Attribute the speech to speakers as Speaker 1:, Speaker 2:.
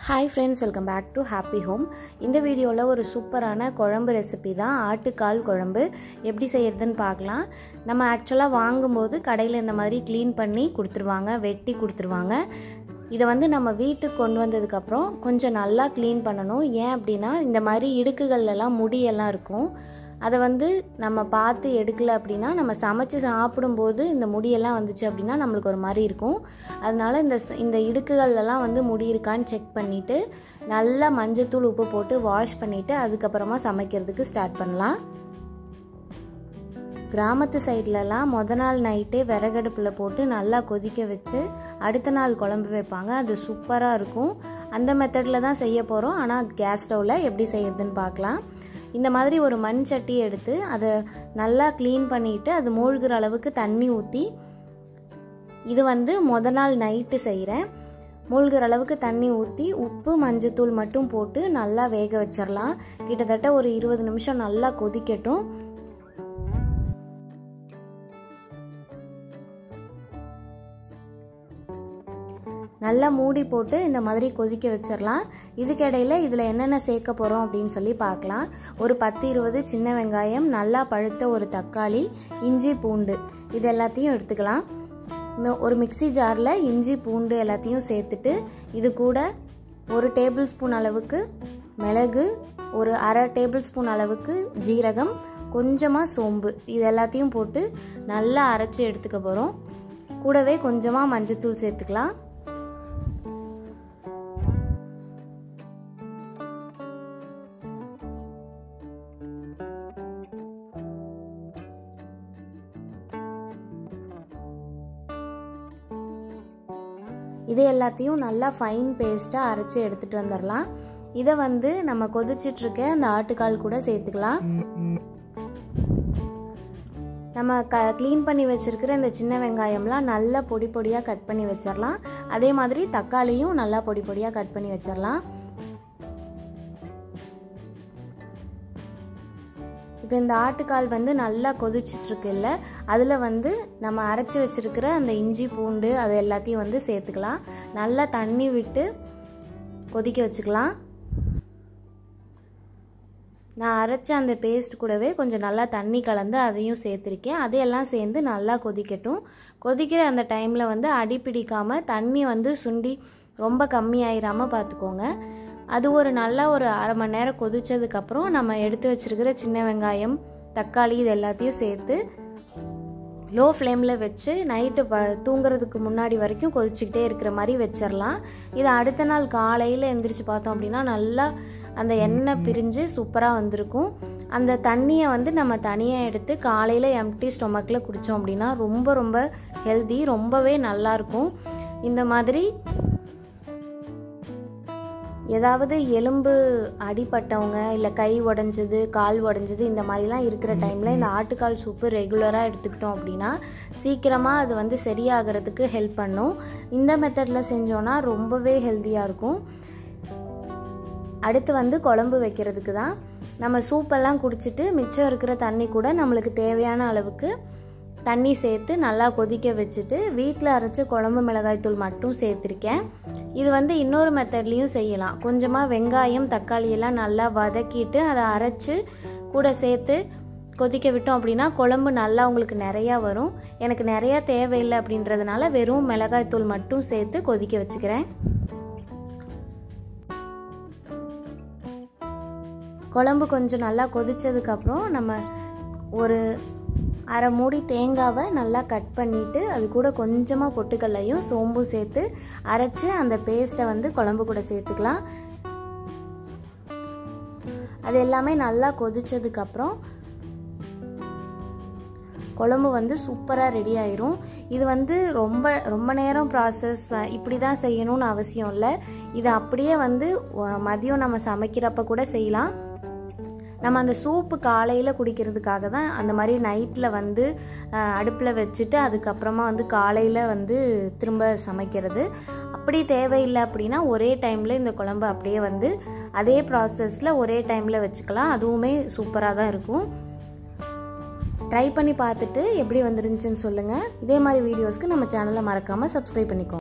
Speaker 1: Hi friends, welcome back to Happy Home. இந்த வீடியோல ஒரு சூப்பரான குழம்பு ரெசிபி தான் ஆட்டுக்கால் குழம்பு எப்படி செய்யறதுன்னு பார்க்கலாம். நம்ம एक्चुअली வாங்கும்போது கடையில இந்த மாதிரி க்ளீன் பண்ணி கொடுத்துருவாங்க, வெட்டி கொடுத்துருவாங்க. இத வந்து நம்ம வீட்டுக்கு கொண்டு வந்ததுக்கு அப்புறம் கொஞ்சம் நல்லா க்ளீன் பண்ணனும். ஏன் அப்படினா இந்த மாதிரி இடுக்குகள் எல்லாம் முடி எல்லாம் இருக்கும். அத வந்து நம்ம பார்த்து எடுக்கல அப்படினா நம்ம சமைச்சு சாப்பிடும்போது இந்த முடி எல்லாம் வந்துச்சு அப்படினா நமக்கு ஒரு மாதிரி இருக்கும். அதனால இந்த இடுக்குகள் எல்லாம் வந்து முடி இருக்கான்னு செக் பண்ணிட்டு நல்லா மஞ்சள் தூள் உப்பு போட்டு வாஷ் பண்ணிட்டு அதுக்கு அப்புறமா சமைக்கிறதுக்கு ஸ்டார்ட் பண்ணலாம். கிராமத்து சைடுல எல்லாம் முத நாள் நைட்டே விறகடுப்புல போட்டு நல்லா கொதிக்க வச்சு அடுத்த நாள் குழம்பு வைப்பாங்க. அது சூப்பரா இருக்கும். அந்த மெத்தட்ல தான் செய்ய போறோம். ஆனா கேஸ் ஸ்டவ்ல எப்படி செய்யறதுன்னு பார்க்கலாம். இந்த மாதிரி ஒரு மண் சட்டி எடுத்து அதை நல்லா க்ளீன் பண்ணிட்டு அது மூழ்கிற அளவுக்கு தண்ணி ஊற்றி இது வந்து முத நாள் நைட்டு செய்கிறேன். மூழ்கிற அளவுக்கு தண்ணி ஊற்றி உப்பு மஞ்சத்தூள் மட்டும் போட்டு நல்லா வேக வச்சிடலாம். கிட்டத்தட்ட ஒரு 20 நிமிஷம் நல்லா கொதிக்கட்டும். நல்லா மூடி போட்டு இந்த மாதிரி கொதிக்க வச்சிரலாம். இதுக்கு இடையில இதில் என்னென்ன சேர்க்க போகிறோம் அப்படின்னு சொல்லி பார்க்கலாம். ஒரு 10-20 சின்ன வெங்காயம், நல்லா பழுத்த ஒரு தக்காளி, இஞ்சி பூண்டு இது எல்லாத்தையும் எடுத்துக்கலாம். ஒரு மிக்ஸி ஜாரில் இஞ்சி பூண்டு எல்லாத்தையும் சேர்த்துட்டு இது கூட 1 டேபிள் ஸ்பூன் அளவுக்கு மிளகு, ஒரு 1/2 டேபிள் ஸ்பூன் அளவுக்கு ஜீரகம், கொஞ்சமாக சோம்பு இது எல்லாத்தையும் போட்டு நல்லா அரைச்சி எடுத்துக்க போகிறோம். கூடவே கொஞ்சமாக மஞ்சத்தூள் சேர்த்துக்கலாம். இது எல்லாத்தையும் நல்லா ஃபைன் பேஸ்ட்டாக அரைச்சி எடுத்துகிட்டு வந்துடலாம். இதை வந்து நம்ம கொதிச்சிட்ருக்க அந்த ஆட்டுக்கால் கூட சேர்த்துக்கலாம். நம்ம க்ளீன் பண்ணி வச்சுருக்கிற இந்த சின்ன வெங்காயம்லாம் நல்லா பொடி பொடியாக கட் பண்ணி வச்சிடலாம். அதே மாதிரி தக்காளியும் நல்லா பொடி பொடியாக கட் பண்ணி வச்சிடலாம். இப்போ இந்த ஆட்டுக்கால் வந்து நல்லா கொதிச்சிட்ருக்குல்ல, அதில் வந்து நம்ம அரைச்சி வச்சுருக்கிற அந்த இஞ்சி பூண்டு அது எல்லாத்தையும் வந்து சேர்த்துக்கலாம். நல்லா தண்ணி விட்டு கொதிக்க வச்சுக்கலாம். நான் அரைச்ச அந்த பேஸ்ட் கூடவே கொஞ்சம் நல்லா தண்ணி கலந்து அதையும் சேர்த்துருக்கேன். அதையெல்லாம் சேர்ந்து நல்லா கொதிக்கட்டும். கொதிக்கிற அந்த டைமில் வந்து அடி பிடிக்காமல் தண்ணி வந்து சுண்டி ரொம்ப கம்மியாயிராமல் பார்த்துக்கோங்க. அது ஒரு நல்லா ஒரு 1/2 மணி நேரம் கொதிச்சதுக்கப்புறம் நம்ம எடுத்து வச்சுருக்கிற சின்ன வெங்காயம், தக்காளி இது எல்லாத்தையும் சேர்த்து லோ ஃப்ளேமில் வச்சு நைட்டு தூங்குறதுக்கு முன்னாடி வரைக்கும் கொதிச்சுக்கிட்டே இருக்கிற மாதிரி வச்சிடலாம். இதை அடுத்த நாள் காலையில் எழுந்திரிச்சு பார்த்தோம் அப்படின்னா நல்லா அந்த எண்ணெய் பிரிஞ்சு சூப்பராக வந்திருக்கும். அந்த தண்ணியை வந்து நம்ம தனியாக எடுத்து காலையில் எம்டி ஸ்டொமக்கில் குடித்தோம் அப்படின்னா ரொம்ப ரொம்ப ஹெல்தி, ரொம்பவே நல்லாயிருக்கும். இந்த மாதிரி ஏதாவது எலும்பு அடிப்பட்டவங்க இல்லை கை உடஞ்சது, கால் உடஞ்சது இந்த மாதிரிலாம் இருக்கிற டைமில் இந்த ஆட்டுக்கால் சூப்பு ரெகுலராக எடுத்துக்கிட்டோம் அப்படின்னா சீக்கிரமாக அது வந்து சரியாகிறதுக்கு ஹெல்ப் பண்ணும். இந்த மெத்தடில் செஞ்சோன்னா ரொம்பவே ஹெல்த்தியாக இருக்கும். அடுத்து வந்து குழம்பு வைக்கிறதுக்கு தான். நம்ம சூப்பெல்லாம் குடிச்சிட்டு மிச்சம் இருக்கிற தண்ணி கூட நம்மளுக்கு தேவையான அளவுக்கு தண்ணி சேர்த்து நல்லா கொதிக்க வச்சுட்டு வீட்டில் அரைச்ச குழம்பு மிளகாய்த்தூள் மட்டும் சேர்த்துருக்கேன். இது வந்து இன்னொரு மெத்தட்லேயும் செய்யலாம். கொஞ்சமாக வெங்காயம் தக்காளி எல்லாம் நல்லா வதக்கிட்டு அதை அரைச்சி கூட சேர்த்து கொதிக்க விட்டோம் அப்படின்னா குழம்பு நல்லா உங்களுக்கு நிறையா வரும். எனக்கு நிறையா தேவையில்லை அப்படின்றதுனால வெறும் மிளகாய்த்தூள் மட்டும் சேர்த்து கொதிக்க வச்சுக்கிறேன். குழம்பு கொஞ்சம் நல்லா கொதிச்சதுக்கப்புறம் நம்ம ஒரு 1/2 மூடி தேங்காவை நல்லா கட் பண்ணிவிட்டு அது கூட கொஞ்சமாக பொட்டுக்கல்லையும் சோம்பும் சேர்த்து அரைச்சி அந்த பேஸ்ட்டை வந்து குழம்பு கூட சேர்த்துக்கலாம். அது எல்லாமே நல்லா கொதிச்சதுக்கப்புறம் குழம்பு வந்து சூப்பராக ரெடி ஆயிரும். இது வந்து ரொம்ப ரொம்ப நேரம் ப்ராசஸ் இப்படி தான் செய்யணும்னு அவசியம் இல்லை. இது அப்படியே வந்து மதியம் நம்ம சமைக்கிறப்ப கூட செய்யலாம். நம்ம அந்த சூப்பு காலையில் குடிக்கிறதுக்காக தான் அந்த மாதிரி நைட்டில் வந்து அடுப்பில் வச்சுட்டு அதுக்கப்புறமா வந்து காலையில் வந்து திரும்ப சமைக்கிறது. அப்படி தேவையில்லை அப்படின்னா ஒரே டைமில் இந்த குழம்பு அப்படியே வந்து அதே ப்ராசஸில் ஒரே டைமில் வச்சுக்கலாம். அதுவுமே சூப்பராக தான் இருக்கும். ட்ரை பண்ணி பார்த்துட்டு எப்படி வந்துருந்துச்சுன்னு சொல்லுங்கள். இதே மாதிரி வீடியோஸ்க்கு நம்ம சேனலை மறக்காமல் சப்ஸ்கிரைப் பண்ணிக்கோங்க.